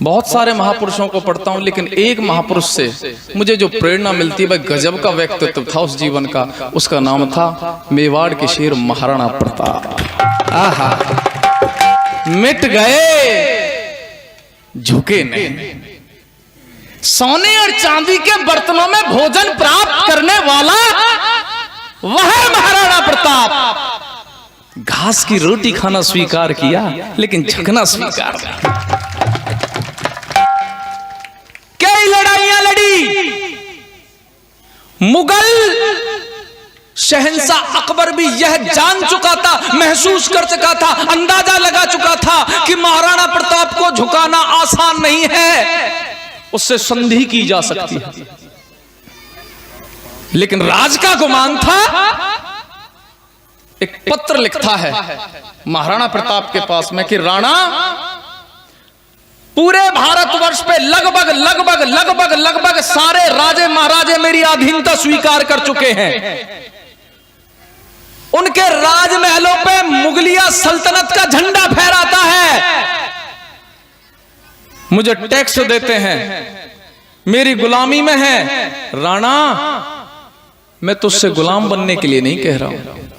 बहुत सारे महापुरुषों को पढ़ता हूं, लेकिन एक महापुरुष से मुझे जो प्रेरणा मिलती है भाई, गजब का व्यक्तित्व था उस जीवन का। उसका नाम था मेवाड़ के शेर महाराणा प्रताप। आहा, मिट गए झुके नहीं। सोने और चांदी के बर्तनों में भोजन प्राप्त करने वाला वह महाराणा प्रताप। घास की रोटी खाना स्वीकार किया, लेकिन झुकना स्वीकार नहीं। कई लड़ाइयां लड़ी। मुगल शहंशाह अकबर भी यह जान चुका था, महसूस कर चुका था, अंदाजा लगा चुका था कि महाराणा प्रताप को झुकाना आसान नहीं है, उससे संधि की जा सकती है। लेकिन राज का गुमान था। एक पत्र लिखता है महाराणा प्रताप के पास में कि राणा, पूरे भारतवर्ष पे लगभग लगभग लगभग लगभग सारे राजे महाराजे मेरी अधीनता स्वीकार कर चुके हैं। उनके राजमहलों पे मुगलिया सल्तनत का झंडा फहराता है, मुझे टैक्स देते हैं, मेरी गुलामी में है। राणा, मैं तुझसे गुलाम बनने के लिए नहीं कह रहा हूं,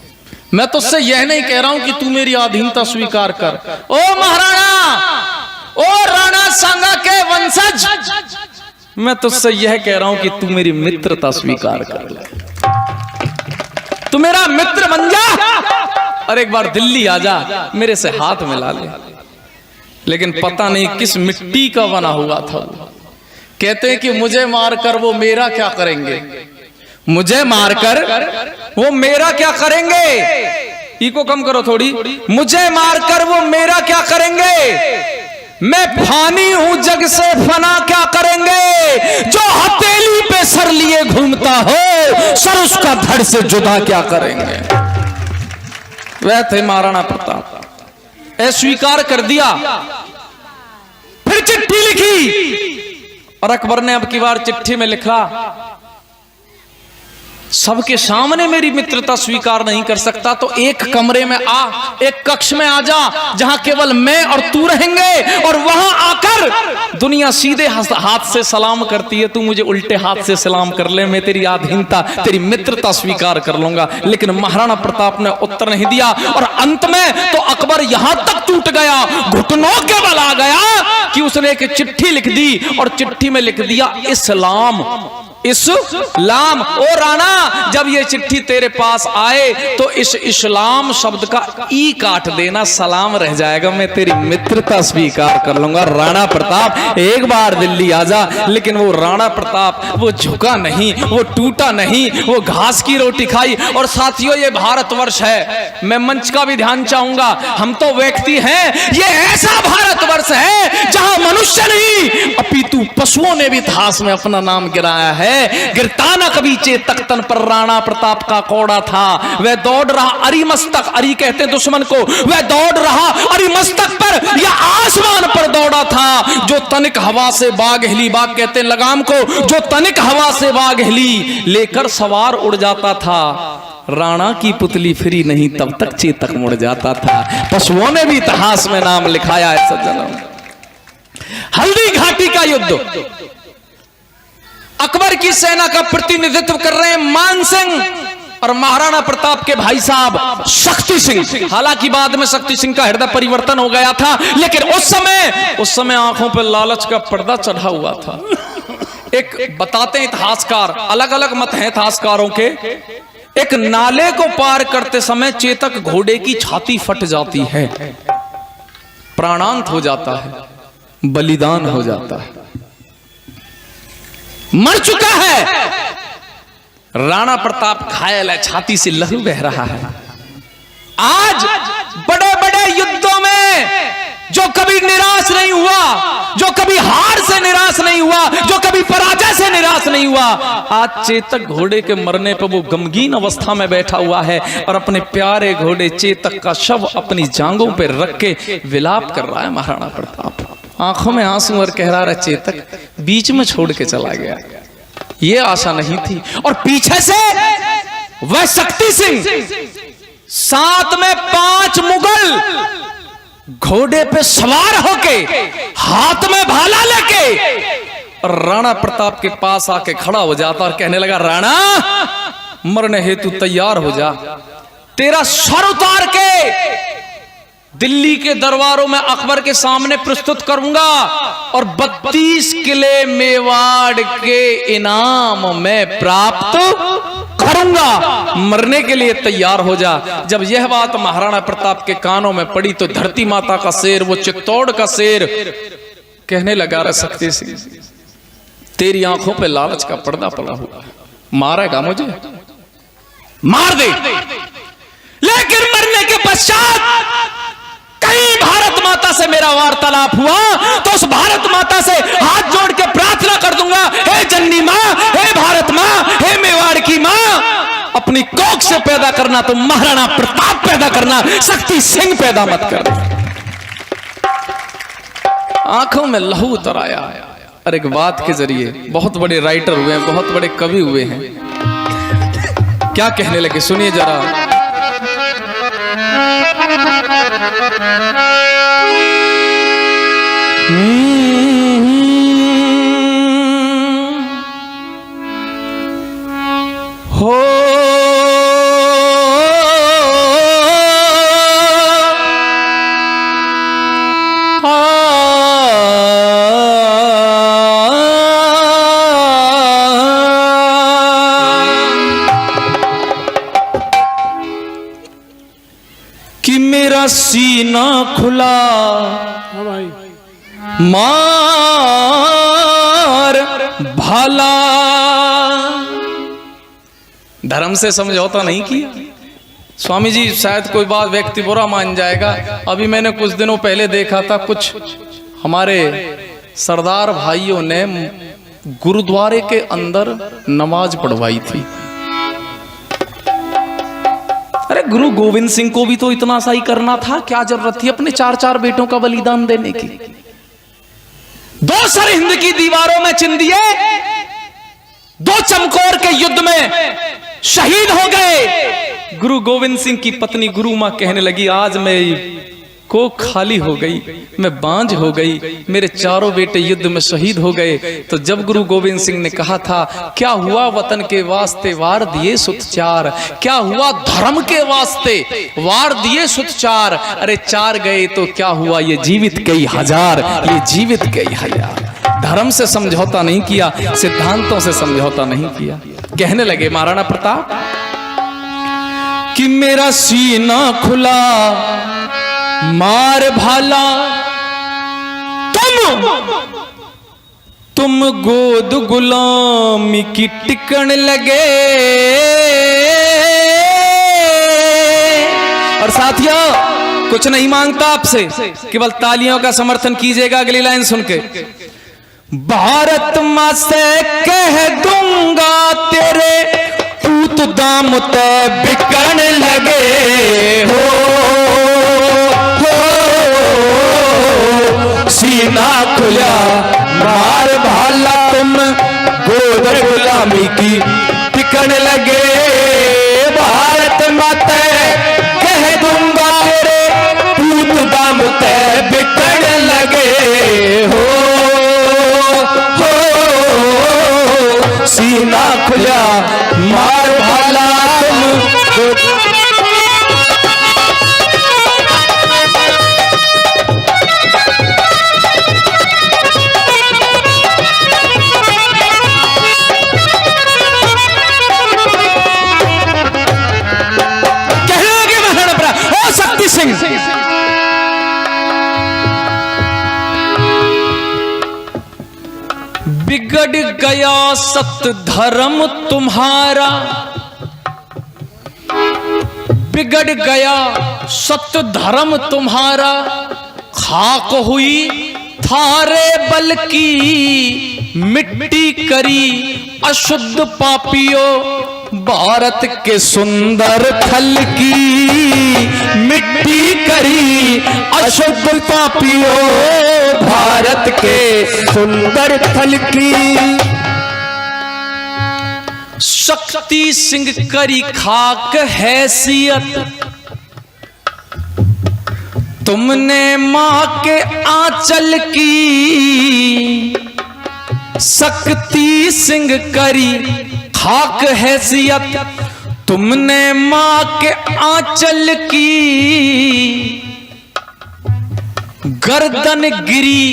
मैं तुझसे यह नहीं कह रहा हूं कि तू मेरी अधीनता स्वीकार कर। ओ महाराणा, ओ राणा सांगा के वंशज, मैं तुझसे यह कह रहा हूं कि तू मेरी मित्रता स्वीकार कर ले, तू मेरा मित्र बन जा और एक बार दिल्ली आ जा, मेरे से हाथ मिला ले। लेकिन पता नहीं किस मिट्टी का बना हुआ था। कहते हैं कि मुझे मारकर वो मेरा क्या करेंगे, मुझे मारकर वो मेरा क्या करेंगे। इको कम करो थोड़ी। मुझे मारकर वो मेरा क्या करेंगे, मैं फानी हूं जग से फना क्या करेंगे। जो हथेली पे सर लिए घूमता हो, सर उसका धड़ से जुदा क्या करेंगे। वह थे महाराणा प्रताप। स्वीकार कर दिया। फिर चिट्ठी लिखी और अकबर ने अब की बार चिट्ठी में लिखा, सबके सामने मेरी मित्रता स्वीकार नहीं कर सकता तो एक कमरे में आ, एक कक्ष में आ जा जहां केवल मैं और तू रहेंगे, और वहां आकर दुनिया सीधे हाथ से सलाम करती है, तू मुझे उल्टे हाथ से सलाम कर ले, मैं तेरी अधीनता तेरी मित्रता स्वीकार कर लूंगा। लेकिन महाराणा प्रताप ने उत्तर नहीं दिया और अंत में तो अकबर यहां तक टूट गया, घुटनों के बल आ गया कि उसने एक चिट्ठी लिख दी और चिट्ठी में लिख दिया इस्लाम, इस्लाम। ओ राणा, जब ये चिट्ठी तेरे पास आए तो इस इस्लाम शब्द का ई काट देना, सलाम रह जाएगा, मैं तेरी मित्रता स्वीकार कर लूंगा। राणा प्रताप एक बार दिल्ली आजा। लेकिन वो राणा प्रताप वो झुका नहीं, वो टूटा नहीं, वो घास की रोटी खाई। और साथियों, ये भारतवर्ष है, मैं मंच का भी ध्यान चाहूंगा, हम तो व्यक्ति हैं, ये ऐसा भारतवर्ष है जहां मनुष्य नहीं अपितु पशुओं ने भी इतिहास में अपना नाम गिराया है। गिरता ना कभी चेतक तन पर राणा प्रताप का कोड़ा था, वह दौड़ रहा अरि मस्तक, अरि कहते दुश्मन को, वह दौड़ रहा अरि मस्तक पर या आसमान पर दौड़ा था। जो तनिक हवा से बाग हिली, बाग कहते लगाम को, जो तनिक हवा से बाग हिली लेकर सवार उड़ जाता था। राणा की पुतली फिरी नहीं तब तक चेतक मुड़ जाता था। पशुओं ने भी इतिहास में नाम लिखाया है सज्जनों। हल्दी घाटी का युद्ध, अकबर की सेना का प्रतिनिधित्व कर रहे हैं मान सिंह और महाराणा प्रताप के भाई साहब शक्ति सिंह। हालांकि बाद में शक्ति सिंह का हृदय परिवर्तन हो गया था, लेकिन उस समय आंखों पर लालच का पर्दा चढ़ा हुआ था। एक बताते हैं इतिहासकार, अलग अलग मत हैं इतिहासकारों के, एक नाले को पार करते समय चेतक घोड़े की छाती फट जाती है, प्राणांत हो जाता है, बलिदान हो जाता है, मर चुका है। राणा प्रताप घायल है, छाती से लहू बह रहा है। आज बड़े बड़े युद्धों में जो कभी निराश नहीं हुआ, जो कभी हार से निराश नहीं हुआ, जो कभी पराजय से निराश नहीं हुआ, आज चेतक घोड़े के मरने पर वो गमगीन अवस्था में बैठा हुआ है और अपने प्यारे घोड़े चेतक का शव अपनी जांघों पर रख के विलाप कर रहा है महाराणा प्रताप। आंखों में आंसू और कह रहा है चेतक बीच में छोड़ के चला गया, ये आशा नहीं थी। और पीछे से वह शक्ति सिंह, साथ में 5 मुगल घोड़े पे सवार होके हाथ में भाला लेके और राणा प्रताप के पास आके खड़ा हो जाता और कहने लगा, राणा मरने हेतु तैयार हो जा, तेरा सर उतार के दिल्ली के दरबारों में अकबर के सामने प्रस्तुत करूंगा और 32 किले मेवाड़ के इनाम में प्राप्त करूंगा, मरने के लिए तैयार हो जा। जब यह बात महाराणा प्रताप के कानों में पड़ी तो धरती माता का शेर, वो चित्तौड़ का शेर कहने लगा, रे शक्ति सिंह, तेरी आंखों पे लालच का पर्दा पड़ा हुआ, मारेगा मुझे, मार दे। लेकिन मरने के पश्चात कहीं भारत माता से मेरा वार्तालाप हुआ तो उस भारत माता से हाथ जोड़ के प्रार्थना कर दूंगा, हे जननी मां, हे भारत मां, हे मेवाड़ की मां, अपनी कोख से पैदा करना तो महाराणा प्रताप पैदा करना, शक्ति सिंह पैदा मत करना। आंखों में लहू उतर आया। और एक बात के जरिए बहुत बड़े राइटर हुए हैं, बहुत बड़े कवि हुए हैं, क्या कहने लगे सुनिए जरा। हो कि मेरा सीना खुला मार भाला, धर्म से समझौता नहीं किया। स्वामी जी शायद कोई बात व्यक्ति बुरा मान जाएगा, अभी मैंने कुछ दिनों पहले देखा था, कुछ हमारे सरदार भाइयों ने गुरुद्वारे के अंदर नमाज पढ़वाई थी। अरे गुरु गोविंद सिंह को भी तो इतना सा ही करना था, क्या जरूरत थी अपने 4-4 बेटों का बलिदान देने की। 2 सर हिंद की दीवारों में चिन दिए, 2 चमकौर के युद्ध में शहीद हो गए। गुरु गोविंद सिंह की पत्नी गुरु मां कहने लगी, आज मैं को खाली हो गई, मैं बांझ हो गई, मेरे 4 बेटे युद्ध में शहीद हो गए। तो जब गुरु गोविंद सिंह ने कहा था, क्या हुआ वतन के वास्ते वार दिए सुत 4, क्या हुआ धर्म के वास्ते वार दिए सुत 4, अरे 4 गए तो क्या हुआ, ये जीवित कई हजार, ये जीवित कई हजार। धर्म से समझौता नहीं किया, सिद्धांतों से समझौता नहीं किया। कहने लगे महाराणा प्रताप कि मेरा सीना खुला मार भाला, तुम गोद गुलामी की टिकन लगे। और साथियों कुछ नहीं मांगता आपसे, केवल तालियों का समर्थन कीजिएगा अगली लाइन सुन के। भारत मां से कह दूंगा तेरे पूत दाम ते बिकन लगे हो, सीना खुला मार भाला, तुम गोद गुलामी की टिकन लगे। भारत माता कह दूंगा तेरे पूत दाम ते बिकन लगे हो, सीना खुला मार भाला, तुम बिगड़ गया सत धर्म तुम्हारा, बिगड़ गया सत धर्म तुम्हारा, खाक हुई थारे बल की मिट्टी करी अशुद्ध पापियों, भारत के सुंदर थल की मिट्टी करी अशुद्ध पापियों, भारत के सुंदर थल की। शक्ति सिंह करी खाक हैसियत, तुमने माँ के आंचल की शक्ति सिंह करी खाक हैसियत, तुमने माँ के आंचल की गर्दन गिरी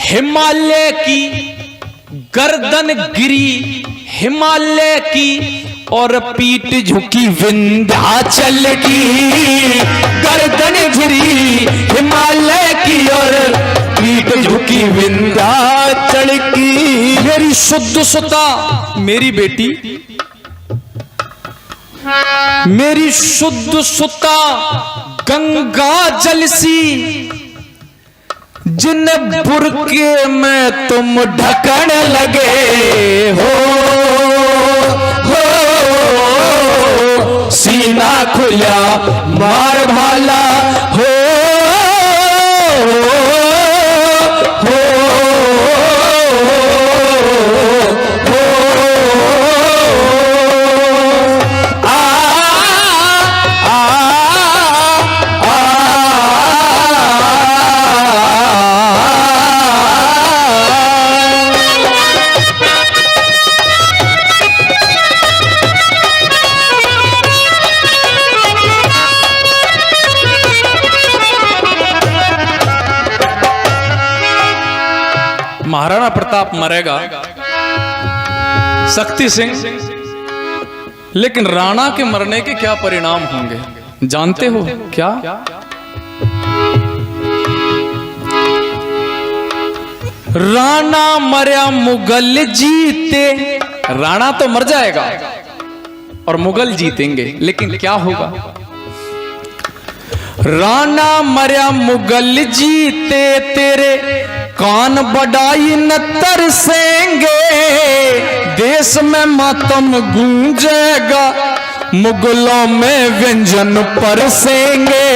हिमालय की, गर्दन गिरी हिमालय की, और पीठ झुकी विंध्याचल की, गर्दन गिरी हिमालय की और पीठ झुकी विंध्याचल की। मेरी शुद्ध सुता मेरी बेटी, मेरी शुद्ध सुता गंगा जल सी, जिन बुरके में तुम ढकन लगे हो, सीना खुला मार भाला हो, महाराणा प्रताप मरेगा, शक्ति सिंह, लेकिन राणा के मरने के क्या परिणाम होंगे जानते हो क्या? राणा मरा मुगल जीते, राणा तो मर जाएगा और मुगल जीतेंगे, लेकिन क्या होगा? राणा मरा मुगल जीते, तेरे कान बड़ाई न तरसेंगे, देश में मातम गूंजेगा, मुगलों में व्यंजन परसेंगे,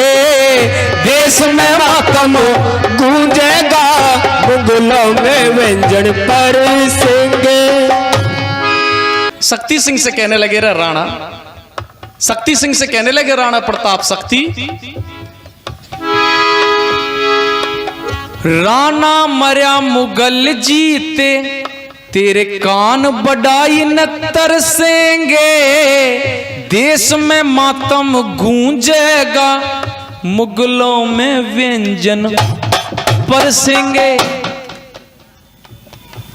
देश में मातम गूंजेगा, मुगलों में व्यंजन परसेंगे। शक्ति सिंह से कहने लगे रे राणा, शक्ति सिंह से कहने लगे राणा प्रताप, शक्ति राणा मरा मुगल जीते, तेरे कान बड़ाई न तरसेंगे, देश में मातम गूंजेगा, मुगलों में व्यंजन परसेंगे।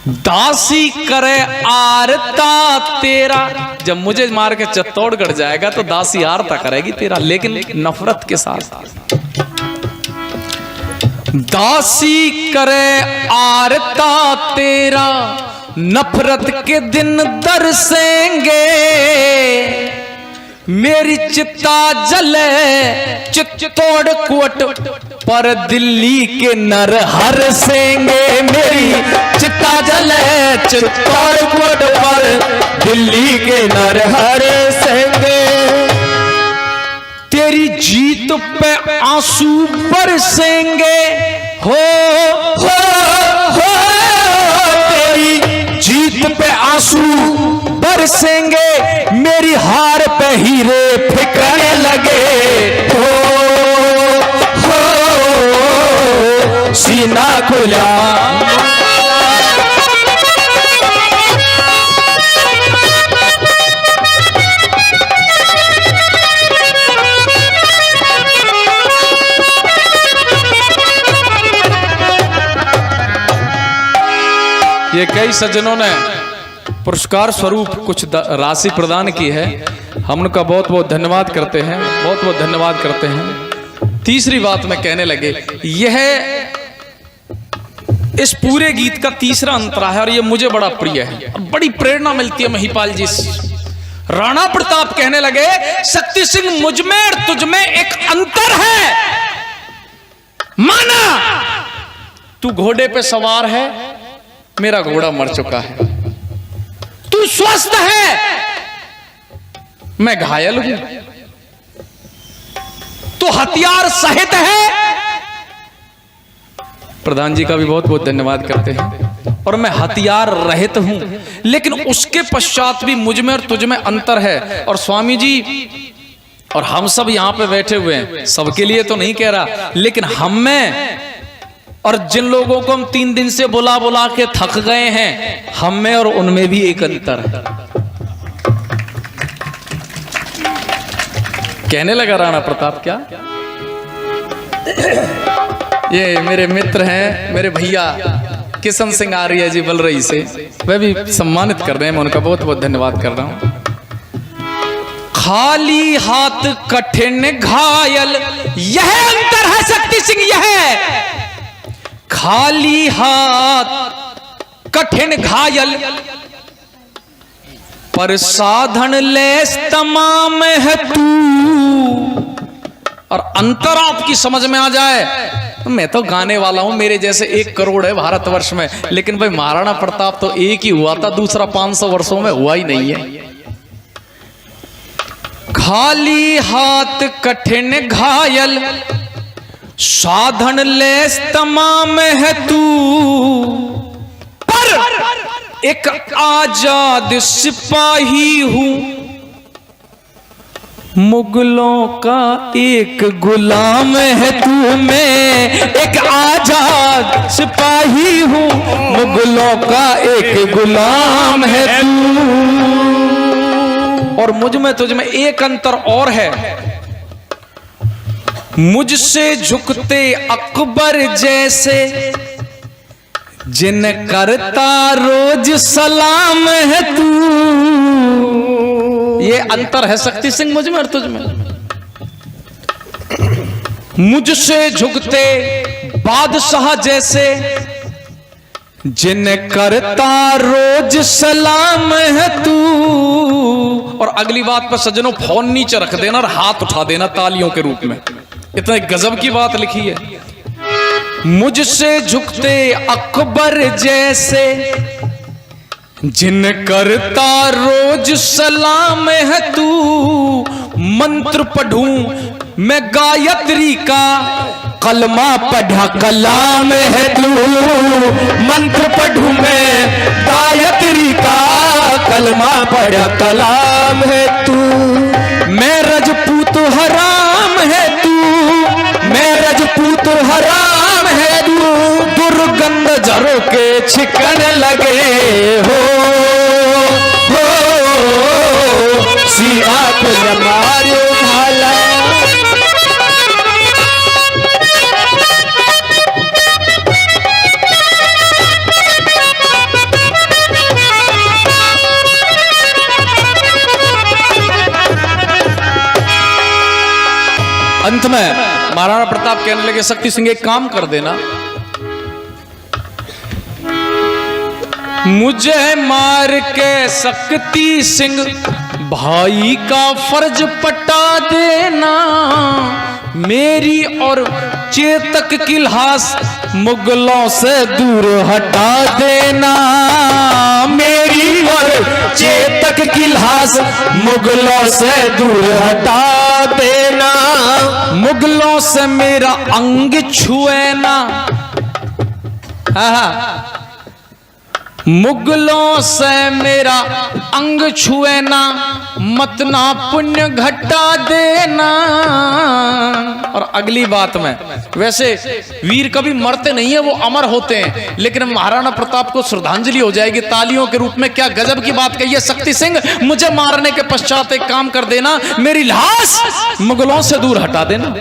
दासी करे आरता तेरा, जब मुझे मार के चित्तौड़गढ़ जाएगा तो दासी आरता करेगी तेरा, लेकिन नफरत के साथ। दासी करे आरता तेरा, नफरत के दिन दरसेंगे, मेरी चिता जले चित्तौड़ कोट पर दिल्ली के नर हरसेंगे, मेरी चिता जले चित्तौड़ कोट पर दिल्ली के नर हरसेंगे। तेरी जीत पे आंसू बरसेंगे, हो तेरी जीत पे आंसू बरसेंगे, मेरी हार पे हीरे फिकने लगे, हो सीना खुला। ये कई सज्जनों ने पुरस्कार स्वरूप कुछ राशि प्रदान की है, हम उनका बहुत बहुत धन्यवाद करते हैं, बहुत बहुत धन्यवाद करते हैं। तीसरी बात मैं कहने लगे, यह इस पूरे गीत का तीसरा अंतरा है और यह मुझे बड़ा प्रिय है, बड़ी प्रेरणा मिलती है महिपाल जी से। राणा प्रताप कहने लगे, शक्ति सिंह मुझ में और तुझ में एक अंतर है, माना तू घोड़े पे सवार है, मेरा घोड़ा मर चुका है, तू स्वस्थ है, मैं घायल हूं, तू हथियार सहित है। प्रधान जी का भी बहुत बहुत धन्यवाद करते हैं, और मैं हथियार रहित हूं, लेकिन उसके पश्चात भी मुझ में और तुझ में अंतर है। और स्वामी जी और हम सब यहां पे बैठे हुए हैं, सबके लिए तो नहीं कह रहा, लेकिन हम में और जिन लोगों को हम 3 दिन से बुला बुला के थक गए हैं, हम में और उनमें भी एक अंतर है। कहने लगा राणा प्रताप, क्या ये मेरे मित्र हैं, मेरे भैया किशन सिंह आर्य जी बलरई से, वह भी सम्मानित कर रहे हैं, मैं उनका बहुत बहुत धन्यवाद कर रहा हूं। खाली हाथ कठिन घायल, यह अंतर है शक्ति सिंह, यह खाली हाथ कठिन घायल पर साधन लेस तमाम है तू। और अंतर आपकी समझ में आ जाए, मैं तो गाने वाला हूं, मेरे जैसे 1 करोड़ है भारतवर्ष में, लेकिन भाई महाराणा प्रताप तो एक ही हुआ था, दूसरा 500 वर्षों में हुआ ही नहीं है। खाली हाथ कठिन घायल साधन लेस तमाम है तू, पर एक आजाद सिपाही हूं, मुगलों का एक गुलाम है तू। मैं एक आजाद सिपाही हूं, मुगलों का एक गुलाम है तू। और मुझ में तुझ में एक अंतर और है, मुझसे झुकते अकबर जैसे जिन करता रोज सलाम है तू। ये अंतर है शक्ति सिंह मुझ में और तुझ में। मुझसे झुकते बादशाह जैसे जिन करता रोज सलाम है तू। और अगली बात पर सज्जनों फोन नीचे रख देना और हाथ उठा देना तालियों के रूप में, इतना गजब की बात लिखी है। मुझसे झुकते अकबर जैसे जिन करता रोज सलाम है तू। मंत्र पढ़ूं मैं गायत्री का, कलमा पढ़ा कलाम है तू। मंत्र पढ़ूं मैं गायत्री का, कलमा पढ़ा कलाम है तू। मैं रजपूत हराम है तू, मैं रजपूत हराम है तू। दुर्गंध जरों के छिकन लगे हो सिया को मारो भाला। अंत में महाराणा प्रताप कहने लगे, शक्ति सिंह एक काम कर देना, मुझे मार के शक्ति सिंह भाई का फर्ज पटा देना। मेरी और चेतक की लाश मुगलों से दूर हटा देना। मेरी और चेतक की लाश मुगलों से दूर हटा देना। मुगलों से मेरा अंग छुए ना, मुगलों से मेरा अंग छुए ना, मत ना पुण्य घटा देना। और अगली बात में, वैसे वीर कभी मरते नहीं है, वो अमर होते हैं, लेकिन महाराणा प्रताप को श्रद्धांजलि हो जाएगी तालियों के रूप में। क्या गजब की बात कही है शक्ति सिंह, मुझे मारने के पश्चात एक काम कर देना, मेरी लाश मुगलों से दूर हटा देना।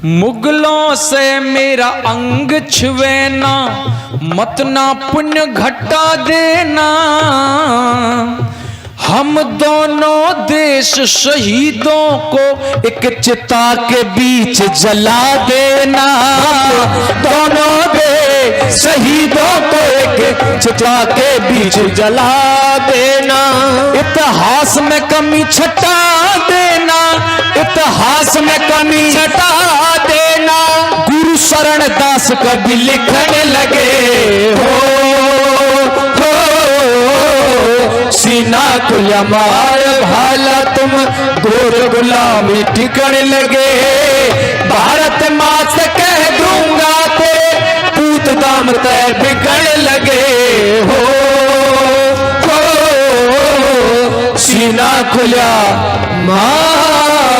मुगलों से मेरा अंग छुए ना, मत ना पुण्य घटा देना। हम दोनों देश शहीदों को एक चिता के बीच जला देना। दोनों देश शहीदों को एक चिता के बीच जला देना। इतिहास में कमी छटा देना, इतिहास में कमी छटा देना। गुरु शरण दास कभी लिखने लगे हो सीना तुल्या मार भाला तुम गोर गुलामी टिकने लगे। भारत माँ से कह दूंगा ते पूत दाम तय बिगड़ लगे हो सीना खुल्या मार